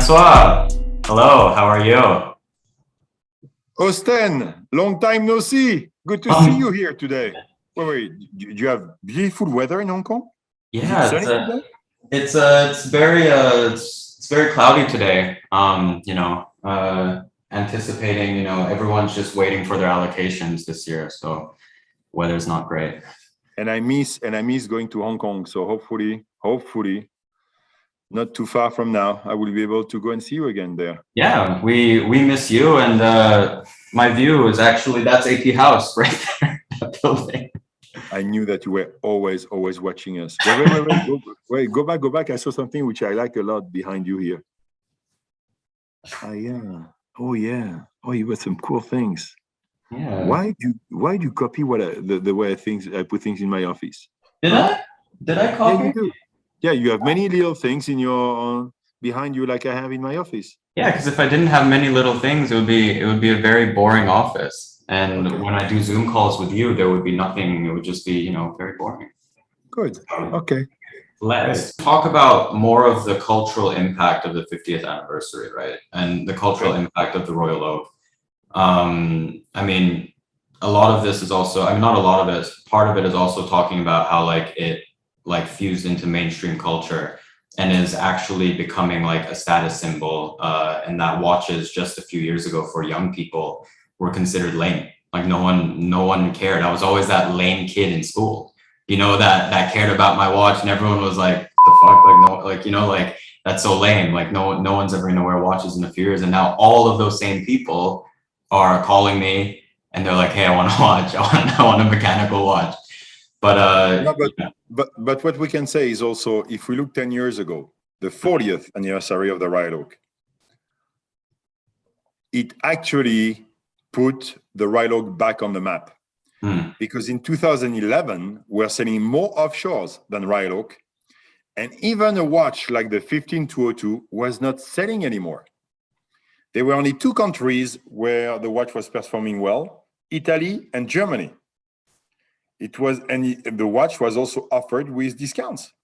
Francois, hello, how are you? Austen, long time no see. Good to see you here today. Wait, do you have beautiful weather in Hong Kong? Is it Yeah, sunny today? it's very cloudy today. Anticipating, everyone's just waiting for their allocations this year, so weather's not great. And I miss going to Hong Kong. So hopefully, not too far from now, I will be able to go and see you again there. Yeah, we miss you, and my view is actually that's AP House right there, that building. I knew that you were always watching us. Wait, go back. I saw something which I like a lot behind you here. Ah, yeah. Oh, yeah. Oh, you got some cool things. Yeah. Why do you copy the way I put things in my office? Did I? Did I copy? Yeah, you do. Yeah, you have many little things in your behind you, like I have in my office. Yeah, because if I didn't have many little things, it would be a very boring office. And Okay. when I do Zoom calls with you, there would be nothing. It would just be, very boring. Good. Okay. Let's talk about more of the cultural impact of the 50th anniversary, right? And the cultural impact of the Royal Oak. I mean, a lot of this is also, I mean, not a lot of it, part of it is also talking about how it fused into mainstream culture and is actually becoming like a status symbol. And that watches just a few years ago for young people were considered lame. Like no one cared. I was always that lame kid in school, that cared about my watch, and everyone was like, the fuck, like that's so lame. Like no one's ever gonna wear watches in a few years. And now all of those same people are calling me and they're like, hey, I want a watch. I want a mechanical watch. But No, but what we can say is also, if we look 10 years ago, the 40th anniversary of the Royal Oak, it actually put the Royal Oak back on the map. Because in 2011, we're selling more offshores than Royal Oak. And even a watch like the 15202 was not selling anymore. There were only two countries where the watch was performing well, Italy and Germany. The watch was also offered with discounts.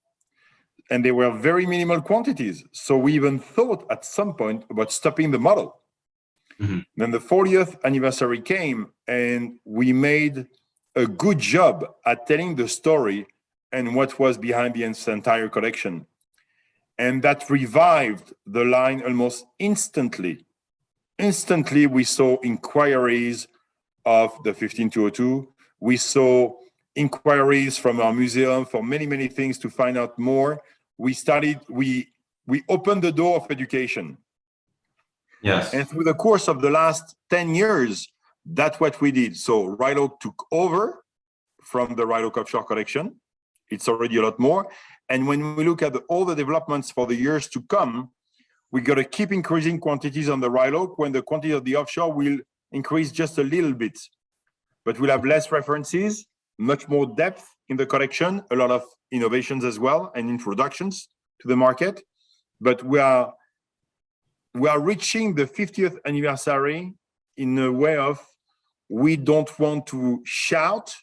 And they were very minimal quantities. So we even thought at some point about stopping the model. Then the 40th anniversary came and we made a good job at telling the story and what was behind the entire collection. And that revived the line almost instantly. Instantly, we saw inquiries of the 15202. We saw inquiries from our museum for many, many things to find out more. We opened the door of education. yes. And through the course of the last 10 years, that's what we did. So Royal Oak took over from the Royal Oak Offshore collection. It's already a lot more. And when we look at all the developments for the years to come, we got to keep increasing quantities on the Royal Oak when the quantity of the offshore will increase just a little bit. But we'll have less references, much more depth in the collection, a lot of innovations as well, and introductions to the market. But we are reaching the 50th anniversary in a way of, we don't want to shout.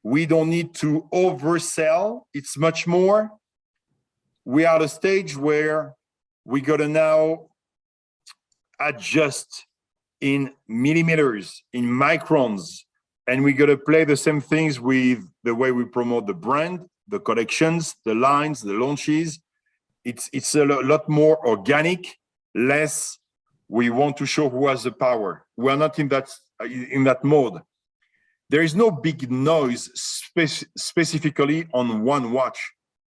We don't need to oversell. It's much more, we are at a stage where we got to now adjust in millimeters, in microns, and we got to play the same things with the way we promote the brand, the collections, the lines, the launches. It's a lot more organic, less we want to show who has the power. We are not in that mode. There is no big noise specifically on one watch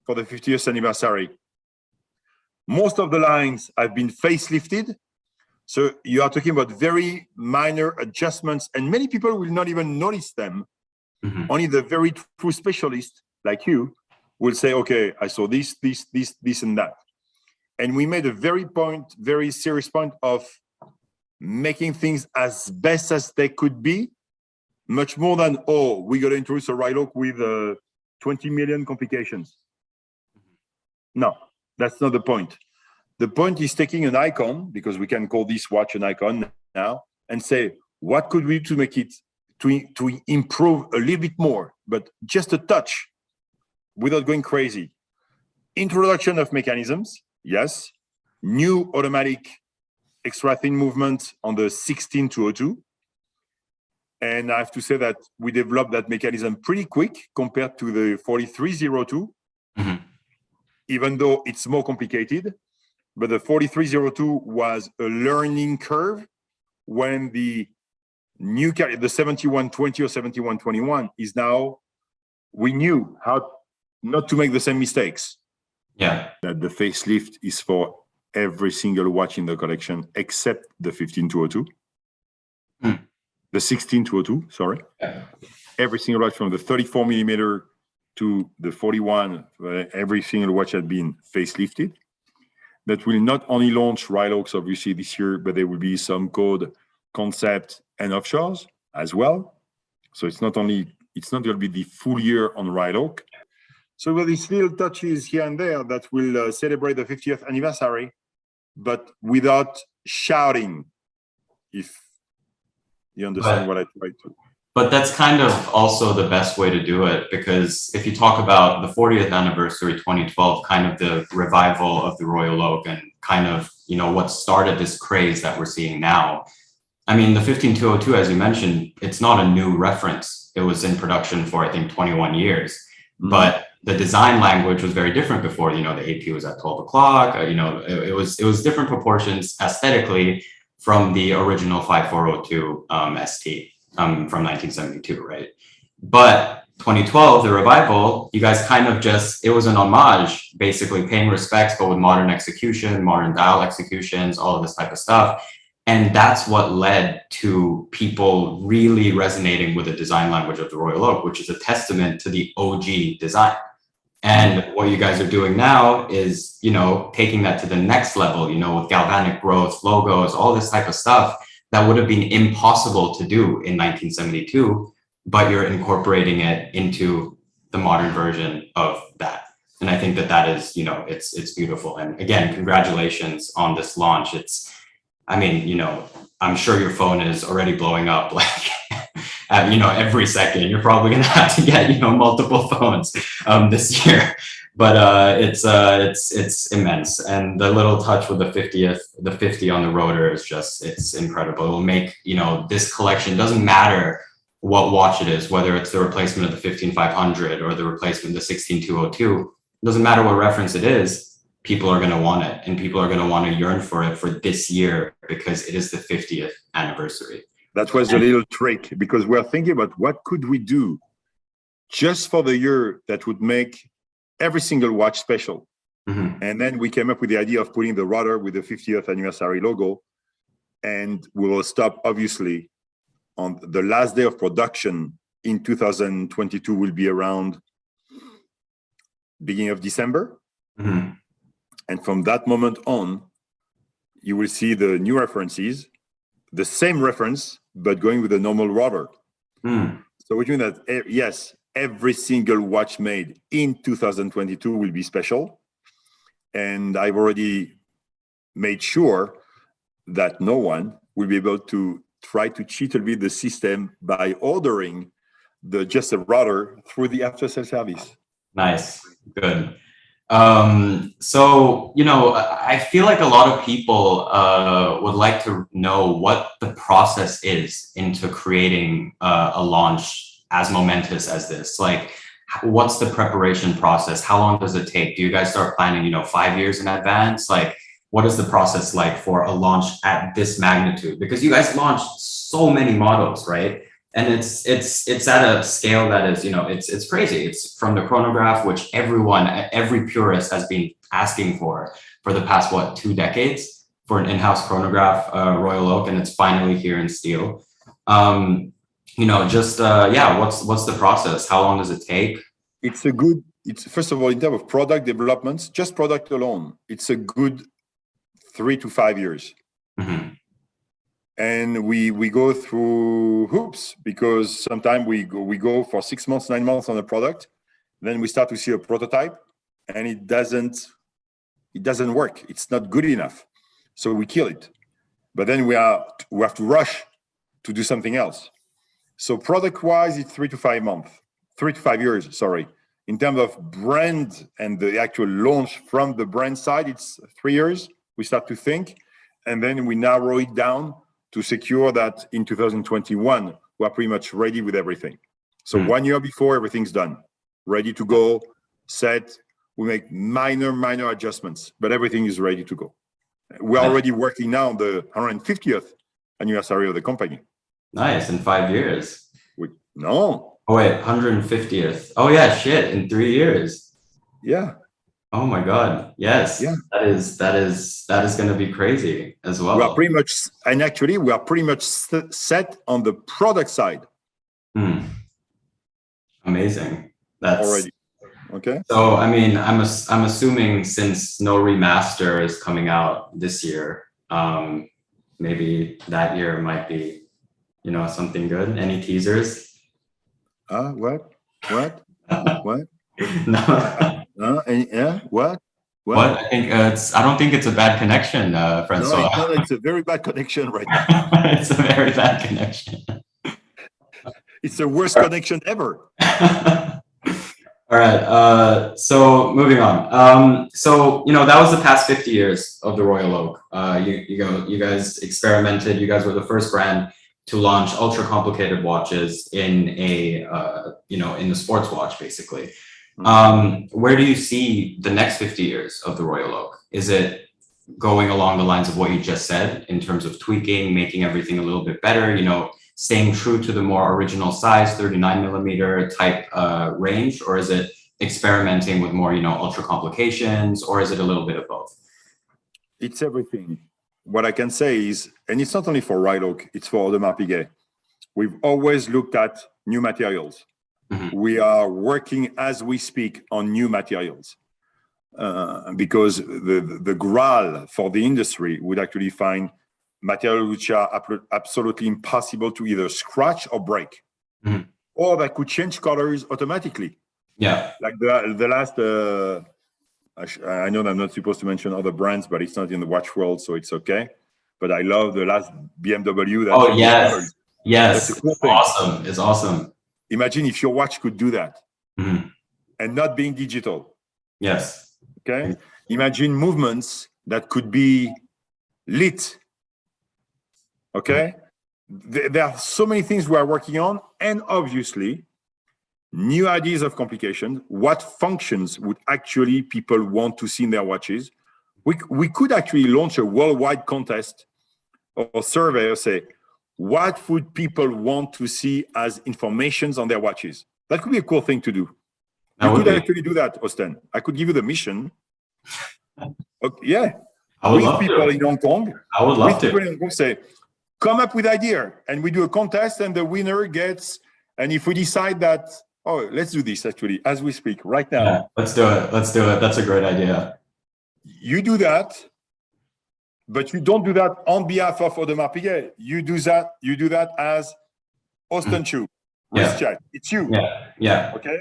for the 50th anniversary. Most of the lines have been facelifted. So you are talking about very minor adjustments, and many people will not even notice them. Only the very true specialist like you will say, okay, I saw this, and that. And we made a very serious point of making things as best as they could be, much more than, we got to introduce a Royal Oak with 20 million complications. No, that's not the point. The point is taking an icon, because we can call this watch an icon now, and say, what could we do to make it, to improve a little bit more, but just a touch, without going crazy. Introduction of mechanisms, yes. new automatic extra thin movement on the 16202. And I have to say that we developed that mechanism pretty quick compared to the 4302, even though it's more complicated. But the 4302 was a learning curve when the new the 7120 or 7121 is now, we knew how not to make the same mistakes. Yeah. That the facelift is for every single watch in the collection except the 15202. The 16202, sorry. Yeah. Every single watch from the 34 millimeter to the 41, every single watch had been facelifted. That will not only launch Rylox obviously this year, but there will be some code, concept, and offshores as well. So it's not going to be the full year on Rylox. So with these little touches here and there that will celebrate the 50th anniversary, but without shouting, if you understand what I tried to. But that's kind of also the best way to do it, because if you talk about the 40th anniversary, 2012, kind of the revival of the Royal Oak and kind of, you know, what started this craze that we're seeing now. I mean, the 15202, as you mentioned, it's not a new reference. It was in production for, I think, 21 years. But the design language was very different before. You know, the AP was at 12 o'clock. You know, it was different proportions aesthetically from the original 5402 ST from 1972, right? But 2012, the revival, you guys kind of just, it was an homage, basically paying respects, but with modern execution, modern dial executions, all of this type of stuff. And that's what led to people really resonating with the design language of the Royal Oak, which is a testament to the OG design. And what you guys are doing now is, you know, taking that to the next level, you know, with galvanic growth, logos, all this type of stuff that would have been impossible to do in 1972, but you're incorporating it into the modern version of that. And I think that that is, you know, it's beautiful. And again, congratulations on this launch. I mean, you know, I'm sure your phone is already blowing up like, you know, every second. You're probably going to have to get, you know, multiple phones this year. But it's immense. And the little touch with the 50 on the rotor is just, it's incredible. It will make, you know, this collection, doesn't matter what watch it is, whether it's the replacement of the 15500 or the replacement of the 16202, it doesn't matter what reference it is. People are going to want it, and people are going to want to yearn for it for this year because it is the 50th anniversary. That was a little trick, because we're thinking about what could we do just for the year that would make every single watch special. And then we came up with the idea of putting the rotor with the 50th anniversary logo, and we will stop obviously on the last day of production in 2022 will be around beginning of December. And from that moment on, you will see the new references, the same reference, but going with a normal rotor. So which means that, yes, every single watch made in 2022 will be special. And I've already made sure that no one will be able to try to cheat a bit the system by ordering just a rotor through the after-sale service. Nice, good. So, you know, I feel like a lot of people would like to know what the process is into creating a launch as momentous as this. Like, what's the preparation process? How long does it take? Do you guys start planning, you know, 5 years in advance? Like, what is the process like for a launch at this magnitude? Because you guys launched so many models, right? And it's at a scale that is, you know, it's crazy. It's from the chronograph, which every purist has been asking for the past, what, 2 decades, for an in-house chronograph, Royal Oak, and it's finally here in steel. You know, just, yeah, what's the process? How long does it take? It's first of all, in terms of product developments, just product alone, it's a good 3 to 5 years. And we go through hoops, because sometimes we go for 6 months, 9 months on a product, then we start to see a prototype, and it doesn't work. It's not good enough, so we kill it. But then we have to rush to do something else. So product-wise, it's 3 to 5 years. Sorry. In terms of brand and the actual launch from the brand side, it's 3 years we start to think, and then we narrow it down to secure that in 2021, we're pretty much ready with everything. So 1 year before, everything's done, ready to go, set. We make minor adjustments, but everything is ready to go. We're already working now on the 150th anniversary of the company. Nice, in 5 years. No. Oh wait, 150th. Oh yeah, shit, in 3 years. Yeah. Oh my God. Yes. Yeah. That is going to be crazy as well. We are pretty much, and actually we are pretty much set on the product side. Amazing. That's already. Okay. So, I mean, I'm assuming since no remaster is coming out this year, maybe that year might be, something good. Any teasers? What? What? No. What? What? I don't think it's a bad connection, Francois. No, it's a very bad connection right now. It's a very bad connection. It's the worst connection ever. All right. So moving on. So that was the past 50 years of the Royal Oak. You guys experimented. You guys were the first brand to launch ultra complicated watches in in the sports watch, basically. Where do you see the next 50 years of the Royal Oak? Is it going along the lines of what you just said in terms of tweaking, making everything a little bit better, staying true to the more original size, 39 millimeter type range, or is it experimenting with more, ultra complications, or is it a little bit of both? It's everything. What I can say is, and it's not only for Royal Oak, it's for Audemars Piguet. We've always looked at new materials. We are working as we speak on new materials because the graal for the industry would actually find materials which are absolutely impossible to either scratch or break, or that could change colors automatically. Yeah. Like the last, I know that I'm not supposed to mention other brands, but it's not in the watch world, so it's okay. But I love the last BMW. Oh, yes. Colors. Yes. That's a cool thing. Awesome. It's awesome. Imagine if your watch could do that and not being digital. Yes. Okay. Imagine movements that could be lit. Okay. There are so many things we are working on, and obviously new ideas of complication. What functions would actually people want to see in their watches? We could actually launch a worldwide contest or survey or say, what would people want to see as informations on their watches? That could be a cool thing to do. You could actually do that, Austen. I could give you the mission. Okay, yeah. I would with love people to. in Hong Kong. I would love to. People in Hong Kong say, come up with idea, and we do a contest, and the winner gets. And if we decide that, let's do this actually as we speak right now. Yeah, let's do it. Let's do it. That's a great idea. You do that, but you don't do that on behalf of Audemars Piguet. You do that as Austen Chu. Wristcheck. It's you. Yeah. Okay.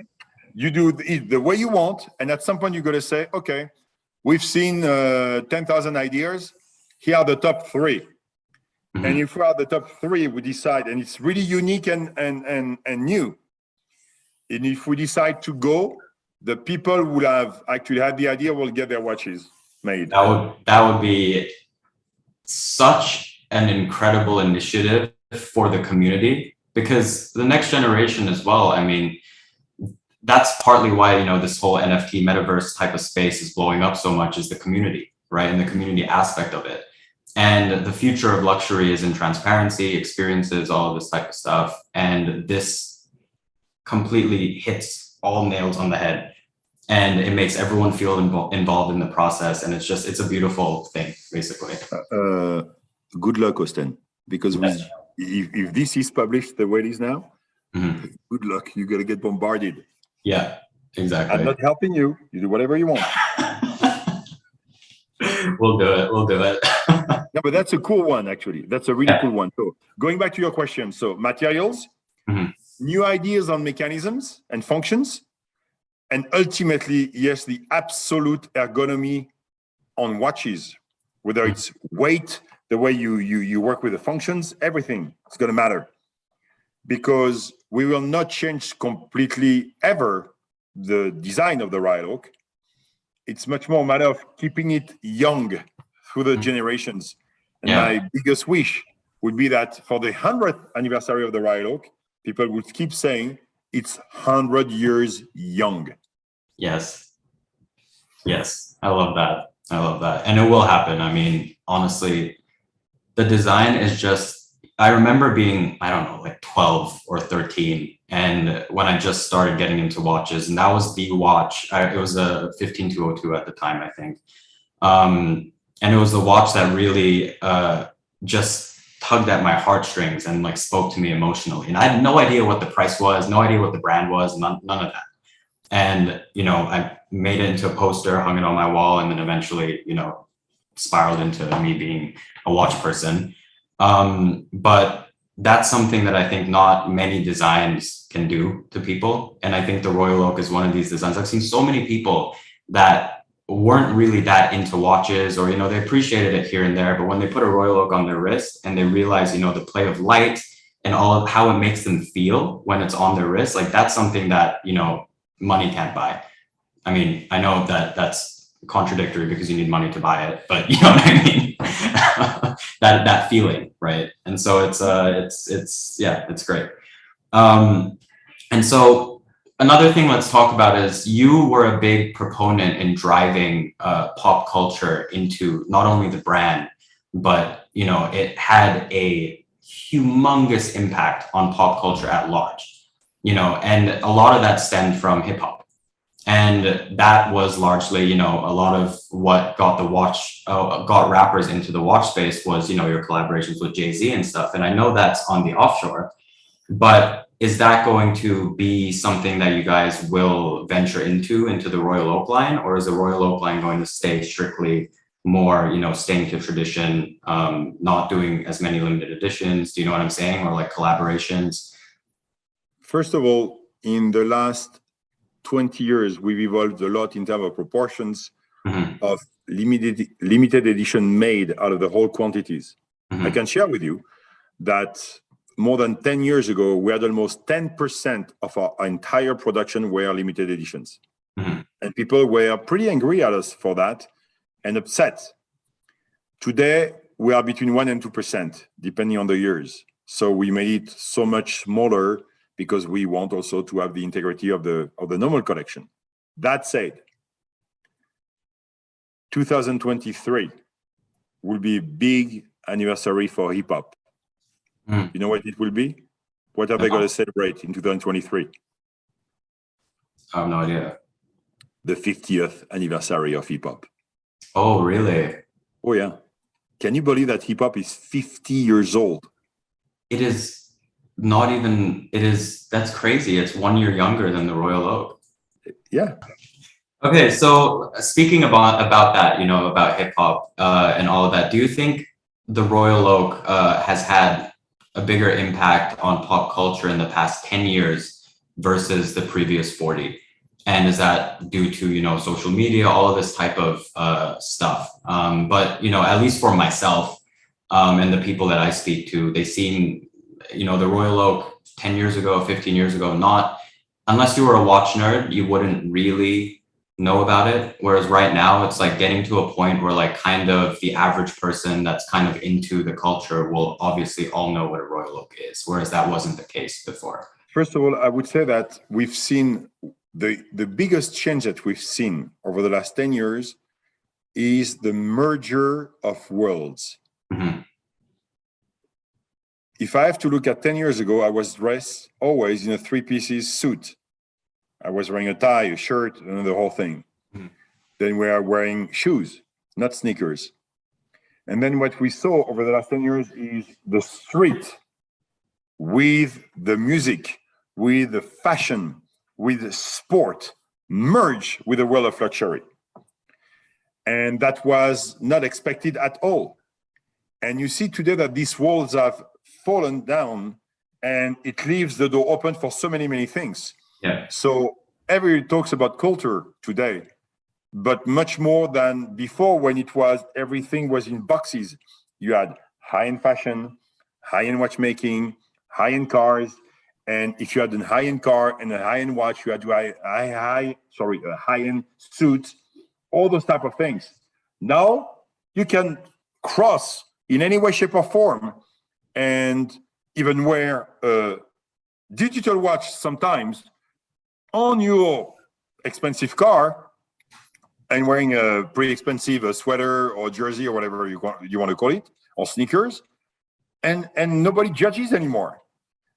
You do it the way you want, and at some point you're gonna say, okay, we've seen 10,000 ideas. Here are the top 3. And if we are the top 3, we decide, and it's really unique and new. And if we decide to go, the people who have actually had the idea will get their watches made. That would be such an incredible initiative for the community, because the next generation as well, I mean, that's partly why, this whole NFT metaverse type of space is blowing up so much, is the community, right? And the community aspect of it. And the future of luxury is in transparency, experiences, all of this type of stuff. And this completely hits all nails on the head. And it makes everyone feel involved in the process. And it's a beautiful thing, basically. Good luck, Austen, because if this is published the way it is now, good luck. You're going to get bombarded. Yeah, exactly. I'm not helping you. You do whatever you want. We'll do it. No, but that's a cool one, actually. That's a really cool one. So going back to your question, so materials, new ideas on mechanisms and functions, and ultimately, yes, the absolute ergonomy on watches, whether it's weight, the way you work with the functions, everything is going to matter. Because we will not change completely ever the design of the Royal Oak. It's much more a matter of keeping it young, through the generations. And Yeah. my biggest wish would be that for the 100th anniversary of the Royal Oak, people would keep saying it's 100 years young. Yes. Yes. I love that. I love that. And it will happen. I mean, honestly, the design is just, I remember being, I don't know, like 12 or 13. And when I just started getting into watches, and that was the watch, it was a 15202 at the time, I think. And it was the watch that really just tugged at my heartstrings and like spoke to me emotionally. And I had no idea what the price was, no idea what the brand was, none of that. And, you know, I made it into a poster, hung it on my wall, and then eventually, you know, spiraled into me being a watch person. But that's something that I think not many designs can do to people. And I think the Royal Oak is one of these designs. I've seen so many people that weren't really that into watches, or, you know, they appreciated it here and there, but when they put a Royal Oak on their wrist and they realize, you know, the play of light and all of how it makes them feel when it's on their wrist, like that's something that, you know, money can't buy. I mean, I know that that's contradictory because you need money to buy it, but you know what I mean? that feeling, right? And so it's great. And so another thing let's talk about is you were a big proponent in driving pop culture into not only the brand, but you know, it had a humongous impact on pop culture at large. You know, and a lot of that stemmed from hip hop. And that was largely, you know, a lot of what got got rappers into the watch space was, you know, your collaborations with Jay-Z and stuff. And I know that's on the offshore, but is that going to be something that you guys will venture into the Royal Oak line, or is the Royal Oak line going to stay strictly more, you know, staying to tradition, not doing as many limited editions? Do you know what I'm saying? Or like collaborations? First of all, in the last 20 years, we've evolved a lot in terms of proportions of limited edition made out of the whole quantities. I can share with you that more than 10 years ago, we had almost 10% of our entire production were limited editions. And people were pretty angry at us for that and upset. Today, we are between 1% and 2%, depending on the years. So we made it so much smaller because we want also to have the integrity of the normal collection. That said, 2023 will be a big anniversary for hip hop. You know what it will be? What are they going to celebrate in 2023? I have no idea. The 50th anniversary of hip hop. Oh, really? Oh, yeah. Can you believe that hip hop is 50 years old? It is not even, that's crazy. It's 1 year younger than the Royal Oak. Yeah. Okay, so speaking about that, you know, about hip hop and all of that, do you think the Royal Oak has had a bigger impact on pop culture in the past 10 years versus the previous 40? And is that due to, you know, social media, all of this type of stuff? But, you know, at least for myself and the people that I speak to, they seem, you know, the Royal Oak 10 years ago, 15 years ago, not, unless you were a watch nerd, you wouldn't really know about it. Whereas right now it's like getting to a point where like kind of the average person that's kind of into the culture will obviously all know what a Royal Oak is, whereas that wasn't the case before. First of all, I would say that we've seen the biggest change that we've seen over the last 10 years is the merger of worlds. If I have to look at 10 years ago, I was dressed always in a 3-piece suit. I was wearing a tie, a shirt, and the whole thing. Then we are wearing shoes, not sneakers. And then what we saw over the last 10 years is the street with the music, with the fashion, with the sport, merge with the world of luxury. And that was not expected at all. And you see today that these walls have fallen down and it leaves the door open for so many, many things. Yeah. So everybody talks about culture today, but much more than before when everything was in boxes. You had high-end fashion, high-end watchmaking, high-end cars. And if you had a high-end car and a high-end watch, you had a high-end suit, all those type of things. Now You can cross in any way, shape, or form, and even wear a digital watch sometimes on your expensive car and wearing a pretty expensive sweater or jersey or whatever you want to call it, or sneakers, and nobody judges anymore.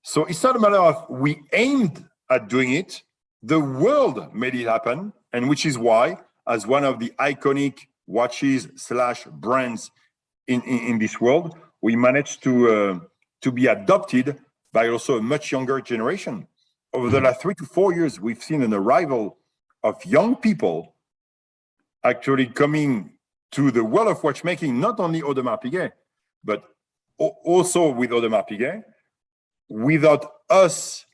So it's not a matter of we aimed at doing it, the world made it happen, and which is why, as one of the iconic watches / brands in this world, we managed to be adopted by also a much younger generation. Over the last 3 to 4 years, we've seen an arrival of young people actually coming to the world of watchmaking, not only Audemars Piguet, but also with Audemars Piguet, without us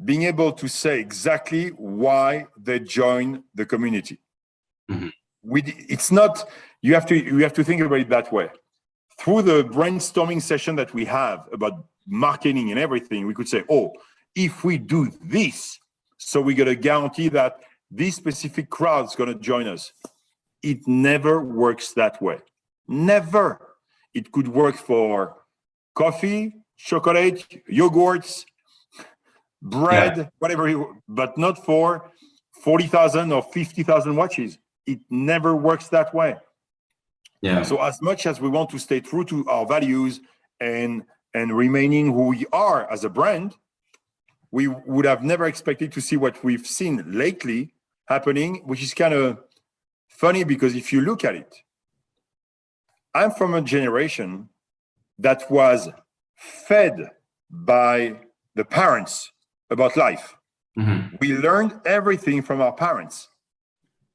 being able to say exactly why they join the community. Mm-hmm. It's not, you have to think about it that way. Through the brainstorming session that we have about marketing and everything, we could say, oh, if we do this, so we're going to guarantee that this specific crowd is going to join us. It never works that way. Never. It could work for coffee, chocolate, yogurts, bread, whatever, but not for 40,000 or 50,000 watches. It never works that way. Yeah. So as much as we want to stay true to our values and remaining who we are as a brand, we would have never expected to see what we've seen lately happening, which is kind of funny because if you look at it, I'm from a generation that was fed by the parents about life. Mm-hmm. We learned everything from our parents.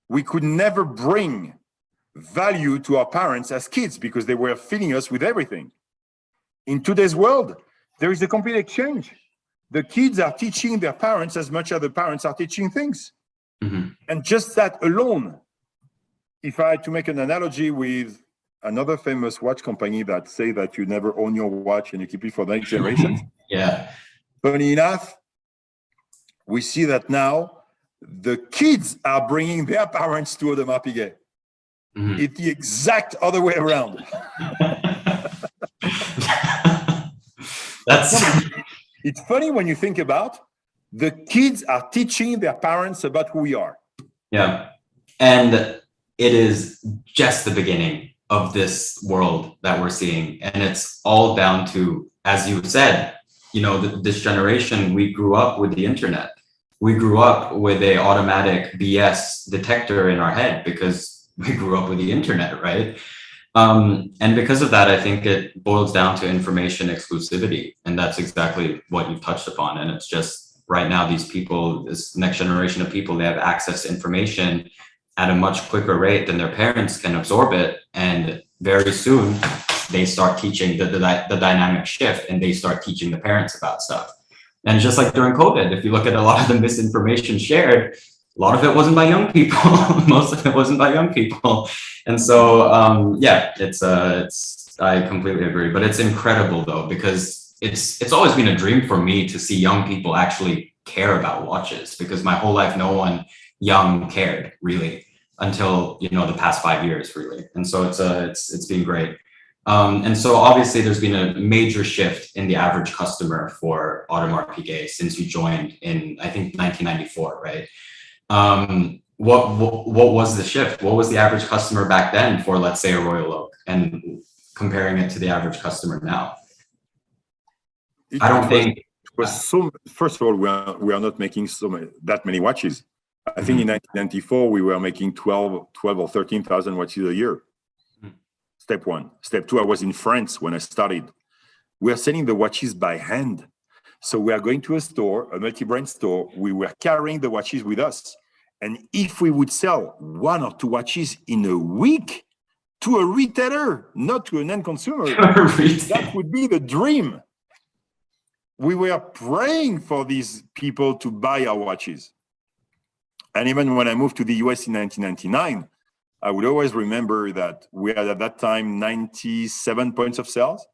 We could never bring value to our parents as kids because they were feeding us with everything. In today's world, there is a complete exchange. The kids are teaching their parents as much as the parents are teaching things. Mm-hmm. And just that alone, if I had to make an analogy with another famous watch company that say that you never own your watch and you keep it for the next generations. Yeah. Funny enough, we see that now the kids are bringing their parents to Audemars Piguet. Mm-hmm. It's the exact other way around. It's funny when you think about the kids are teaching their parents about who we are. Yeah. And it is just the beginning of this world that we're seeing. And it's all down to, as you said, this generation, we grew up with the internet. We grew up with a automatic BS detector in our head because we grew up with the internet, right? And because of that, I think it boils down to information exclusivity. And that's exactly what you've touched upon. And it's just right now, these people, this next generation of people, they have access to information at a much quicker rate than their parents can absorb it. And very soon they start teaching the dynamic shift and they start teaching the parents about stuff. And just like during COVID, if you look at a lot of the misinformation shared, a lot of it wasn't by young people. Most of it wasn't by young people. And so, I completely agree, but it's incredible though, because it's always been a dream for me to see young people actually care about watches, because my whole life, no one young cared really until, the past 5 years really. And so it's been great. And so obviously there's been a major shift in the average customer for Audemars Piguet since you joined in, I think, 1994, right? What was the shift? What was the average customer back then for, let's say, a Royal Oak, and comparing it to the average customer now? First of all, we are not making that many watches. I think in 1994 we were making 12 or 13,000 watches a year. Step one. Step two, I was in France when I started. We are selling the watches by hand. So we are going to a store, a multi-brand store. We were carrying the watches with us. And if we would sell 1 or 2 watches in a week to a retailer, not to an end consumer, that would be the dream. We were praying for these people to buy our watches. And even when I moved to the US in 1999, I would always remember that we had at that time 97 points of sales.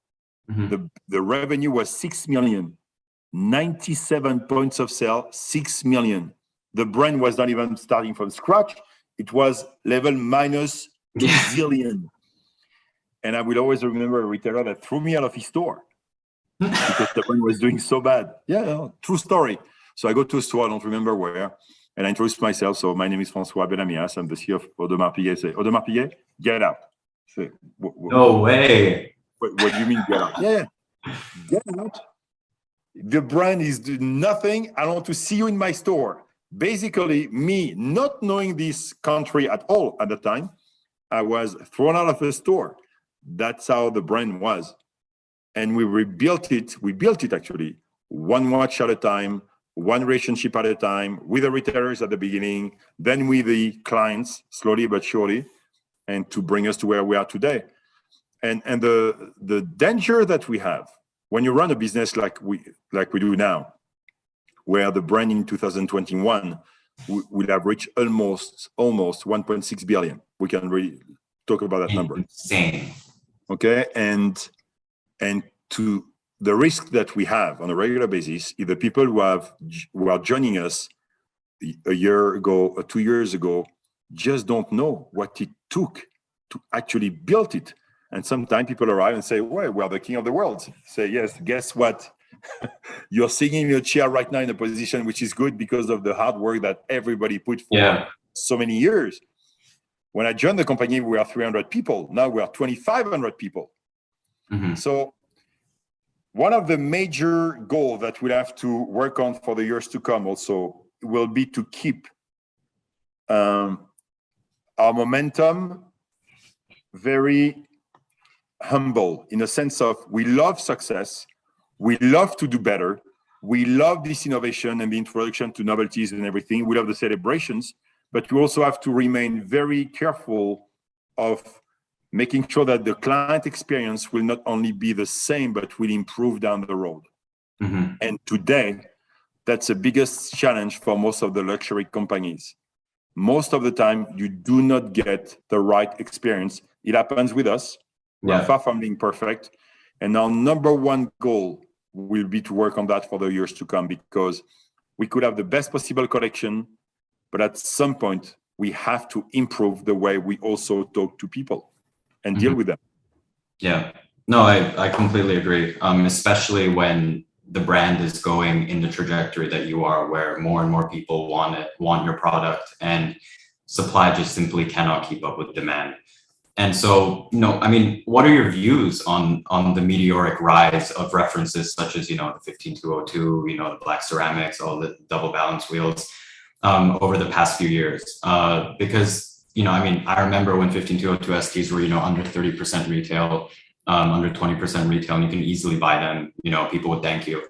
Mm-hmm. The revenue was 6 million. 97 points of sale, 6 million. The brand was not even starting from scratch. It was level minus 2 zillion. And I will always remember a retailer that threw me out of his store because the brand was doing so bad. Yeah, no, true story. So I go to a store, I don't remember where, and I introduce myself. So my name is François-Henry Bennahmias. I'm the CEO of Audemars Piguet. I say, Audemars Piguet, get out. I say, No way. What do you mean get out? Yeah, get out. The brand is doing nothing. I don't want to see you in my store. Basically, me not knowing this country at all at the time, I was thrown out of the store. That's how the brand was. And we rebuilt it. We built it actually one watch at a time, one relationship at a time, with the retailers at the beginning, then with the clients, slowly but surely, and to bring us to where we are today. And the danger that we have when you run a business like we do now, where the brand in 2021 will have reached almost 1.6 billion. We can really talk about that number. Insane. Okay, and to the risk that we have on a regular basis is the people who are joining us a year ago or 2 years ago just don't know what it took to actually build it. And sometimes people arrive and say, well, we are the king of the world. Say, yes, guess what? You're sitting in your chair right now in a position which is good because of the hard work that everybody put for so many years. When I joined the company, we were 300 people. Now we are 2,500 people. Mm-hmm. So one of the major goals that we'll have to work on for the years to come also will be to keep our momentum very humble, in a sense of we love success, we love to do better, we love this innovation and the introduction to novelties and everything, we love the celebrations, but we also have to remain very careful of making sure that the client experience will not only be the same, but will improve down the road. Mm-hmm. And today, that's the biggest challenge for most of the luxury companies. Most of the time, you do not get the right experience. It happens with us. We are far from being perfect. And our number one goal will be to work on that for the years to come, because we could have the best possible collection, but at some point, we have to improve the way we also talk to people and deal with them. Yeah, no, I completely agree. Especially when the brand is going in the trajectory that you are, where more and more people want your product, and supply just simply cannot keep up with demand. And so, I mean, what are your views on the meteoric rise of references such as, the 15202, the black ceramics, all the double balance wheels over the past few years? Because, I mean, I remember when 15202 STs were, under 30% retail, under 20% retail, and you can easily buy them, people would thank you.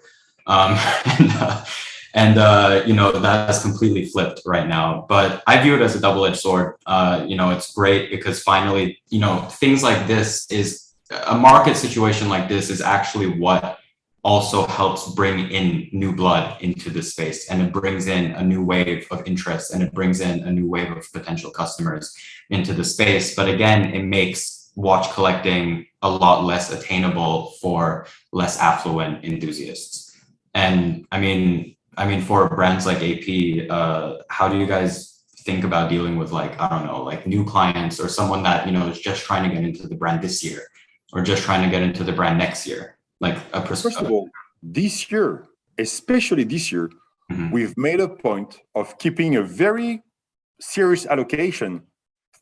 That has completely flipped right now, but I view it as a double-edged sword. It's great because finally, things like this is a market situation like this is actually what also helps bring in new blood into the space, and it brings in a new wave of interest, and it brings in a new wave of potential customers into the space. But again, it makes watch collecting a lot less attainable for less affluent enthusiasts. And I mean, for brands like AP, how do you guys think about dealing with new clients, or someone that, is just trying to get into the brand this year, or just trying to get into the brand next year? First of all, this year, especially this year, we've made a point of keeping a very serious allocation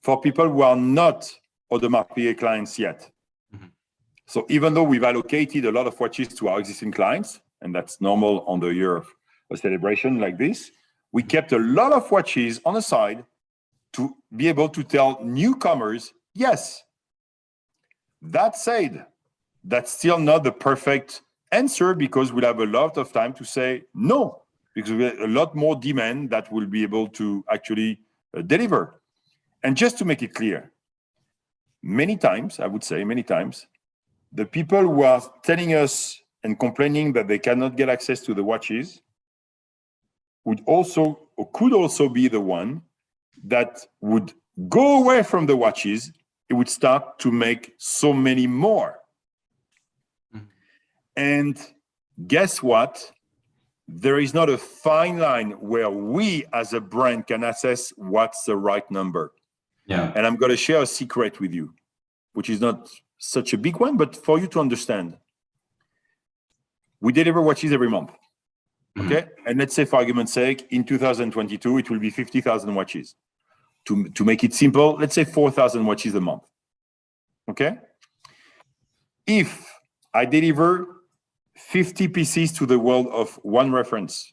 for people who are not Audemars Piguet clients yet. So even though we've allocated a lot of watches to our existing clients, and that's normal on the year of a celebration like this, we kept a lot of watches on the side to be able to tell newcomers, yes. That said, that's still not the perfect answer, because we'll have a lot of time to say no, because we have a lot more demand that we'll be able to actually deliver. And just to make it clear, many times, the people who are telling us and complaining that they cannot get access to the watches could also be the one that would go away from the watches. It would start to make so many more. And guess what? There is not a fine line where we as a brand can assess what's the right number. Yeah. And I'm going to share a secret with you, which is not such a big one, but for you to understand, we deliver watches every month. Okay. And let's say, for argument's sake, in 2022, it will be 50,000 watches. To make it simple, let's say 4,000 watches a month. Okay. If I deliver 50 pieces to the world of one reference,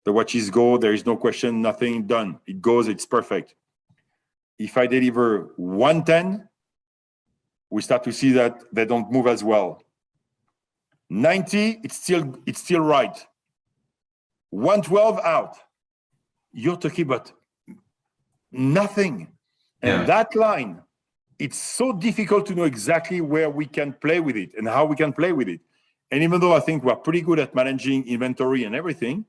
the watches go, there is no question, nothing done. It goes, it's perfect. If I deliver 110, we start to see that they don't move as well. 90, it's still right. 112 out. You're talking about nothing. And that line, it's so difficult to know exactly where we can play with it and how we can play with it. And even though I think we're pretty good at managing inventory and everything,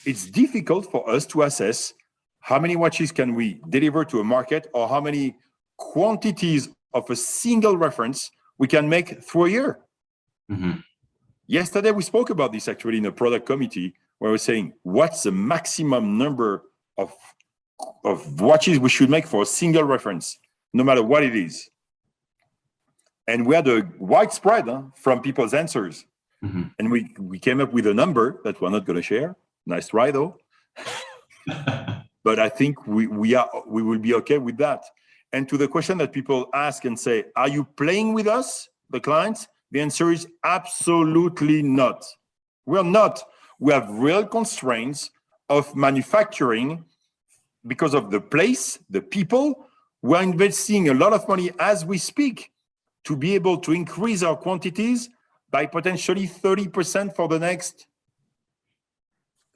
it's difficult for us to assess how many watches can we deliver to a market or how many quantities of a single reference we can make through a year. Yesterday, we spoke about this actually in a product committee where we're saying, what's the maximum number of watches we should make for a single reference, no matter what it is? And we had a widespread from people's answers. And we came up with a number that we're not going to share. Nice try, though. But I think we will be okay with that. And to the question that people ask and say, are you playing with us, the clients? The answer is absolutely not. We're not. We have real constraints of manufacturing because of the place, the people. We're investing a lot of money as we speak to be able to increase our quantities by potentially 30% for the next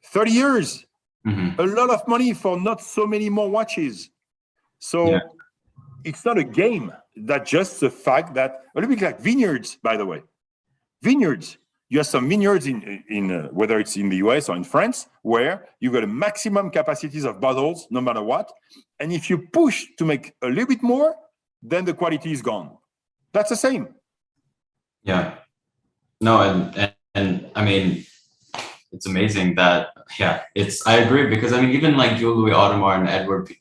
30 years. A lot of money for not so many more watches. So it's not a game. That's just the fact that, a little bit like vineyards, by the way. Vineyards. You have some vineyards in whether it's in the US or in France, where you got a maximum capacities of bottles, no matter what. And if you push to make a little bit more, then the quality is gone. That's the same. Yeah. No, and I mean, it's amazing that, I agree, because I mean, even like Louis Audemars and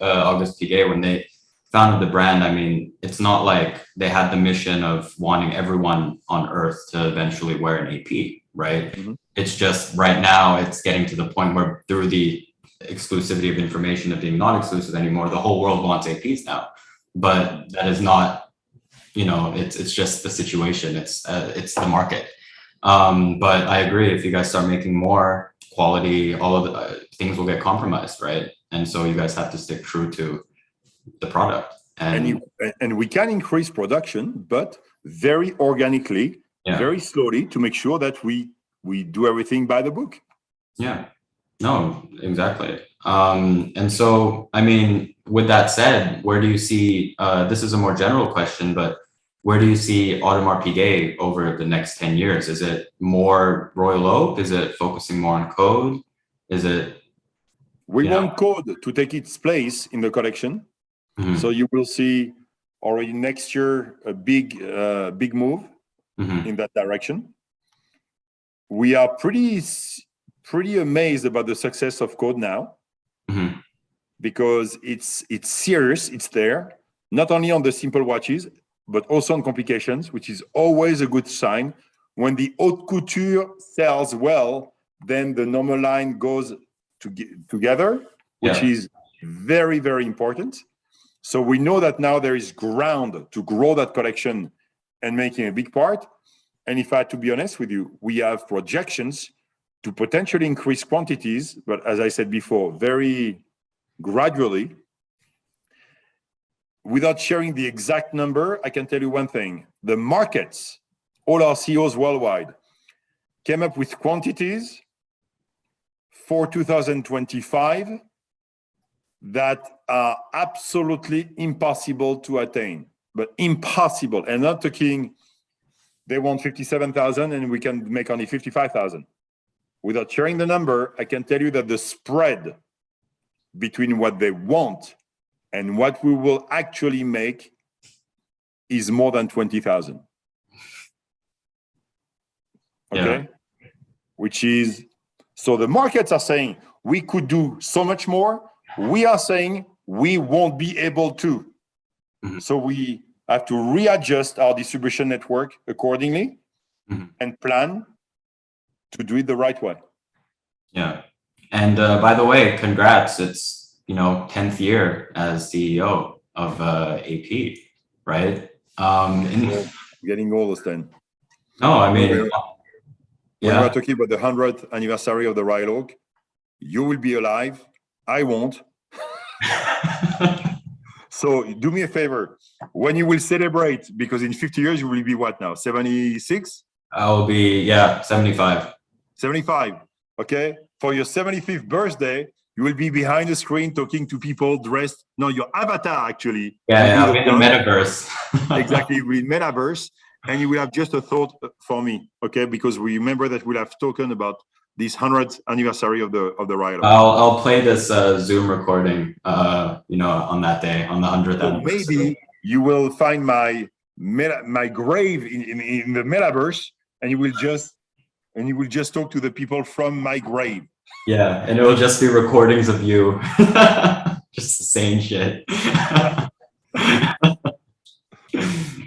Auguste Piguet, when they founded the brand, I mean, it's not like they had the mission of wanting everyone on earth to eventually wear an AP, right? It's just right now it's getting to the point where through the exclusivity of information of being not exclusive anymore, the whole world wants APs now. But that is not, it's just the situation. It's the market. But I agree, if you guys start making more quality, all of the things will get compromised, right? And so you guys have to stick true to the product. And we can increase production, but very organically, very slowly, to make sure that we do everything by the book. Yeah, no, exactly. And so, I mean, with that said, where do you see, this is a more general question, but where do you see Audemars Piguet over the next 10 years? Is it more Royal Oak? Is it focusing more on code? Is it? We want code to take its place in the collection. So you will see already next year a big move in that direction. We are pretty amazed about the success of code now, because it's serious. It's there, not only on the simple watches, but also on complications, which is always a good sign. When the haute couture sells well, then the normal line goes together, which is very, very important. So we know that now there is ground to grow that collection and making a big part. And if I had to be honest with you, we have projections to potentially increase quantities, but as I said before, very gradually. Without sharing the exact number, I can tell you one thing. The markets, all our CEOs worldwide, came up with quantities for 2025 that are absolutely impossible to attain, but impossible. And not talking, they want 57,000 and we can make only 55,000. Without sharing the number, I can tell you that the spread between what they want and what we will actually make is more than 20,000. Okay? Which is, so the markets are saying we could do so much more. We are saying we won't be able to. So we have to readjust our distribution network accordingly and plan to do it the right way. Yeah. And by the way, congrats. It's, 10th year as CEO of AP, right? Getting old, Austen. No, I mean, when we're talking about the 100th anniversary of the Royal Oak, you will be alive. I won't. So do me a favor. When you will celebrate, because in 50 years, you will be what now? 76? I will be, 75. 75. Okay. For your 75th birthday, you will be behind the screen talking to people dressed. No, your avatar actually. Yeah, in the metaverse. Exactly. With metaverse. And you will have just a thought for me. Okay. Because we remember that we'll have spoken about this 100th anniversary of the Royal Oak. I'll play this Zoom recording, on that day, on the 100th anniversary. Maybe you will find my grave in the metaverse, and you will just talk to the people from my grave. Yeah, and it will just be recordings of you, just saying shit.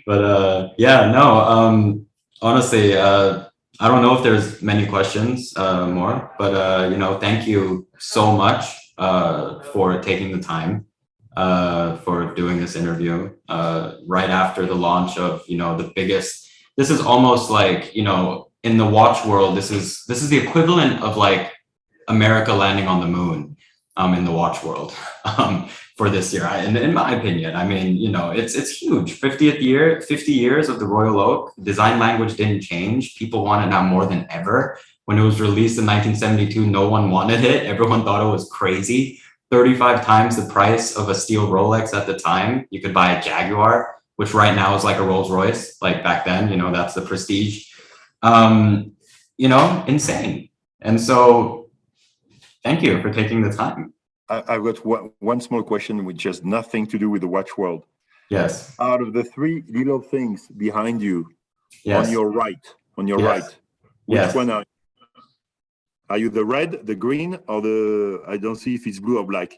But honestly, I don't know if there's many questions more, but thank you so much for taking the time for doing this interview right after the launch of the biggest. This is almost like in the watch world, this is the equivalent of like America landing on the moon in the watch world for this year. In my opinion, I mean, it's huge. 50th year, 50 years of the Royal Oak. Design language didn't change. People want it now more than ever. When it was released in 1972, no one wanted it. Everyone thought it was crazy. 35 times the price of a steel Rolex at the time. You could buy a Jaguar, which right now is like a Rolls Royce. Like back then, that's the prestige. Insane. And so thank you for taking the time. I've got one small question which has nothing to do with the watch world. Yes. Out of the three little things behind you, yes. on your right, yes. which one are you? Are you the red, the green, or I don't see if it's blue or black.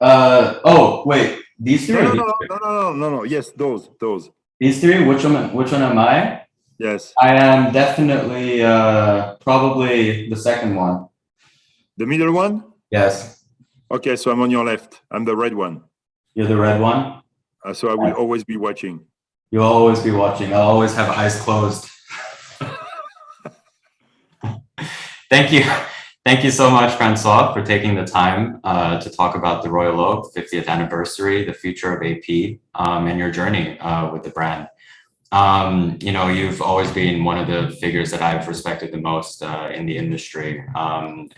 Oh, wait, these three? No. Yes, those. These three, which one am I? Yes. I am definitely probably the second one. The middle one? Yes. Okay, so I'm on your left. I'm the red one. You're the red one? So I will always be watching. You'll always be watching. I'll always have eyes closed. Thank you. Thank you so much, Francois, for taking the time to talk about the Royal Oak 50th anniversary, the future of AP, and your journey with the brand. You've always been one of the figures that I've respected the most in the industry. And,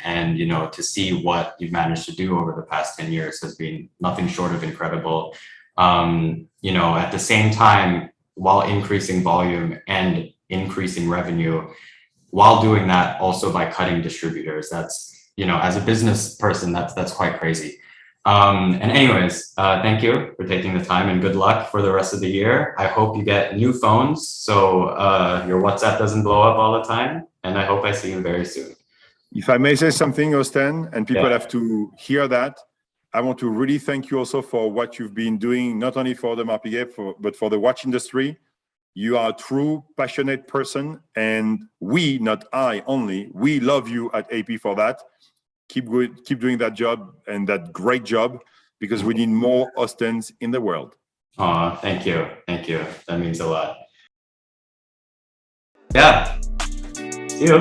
to see what you've managed to do over the past 10 years has been nothing short of incredible. At the same time, while increasing volume and increasing revenue, while doing that also by cutting distributors, that's, as a business person, that's quite crazy. And anyways, thank you for taking the time and good luck for the rest of the year. I hope you get new phones so your WhatsApp doesn't blow up all the time. And I hope I see you very soon. If I may say something, Austen, and people have to hear that, I want to really thank you also for what you've been doing, not only for Audemars Piguet, but for the watch industry. You are a true passionate person, and we, not I only, we love you at AP for that. Keep doing that job and that great job, because we need more Austens in the world. Thank you. That means a lot. Yeah. See you.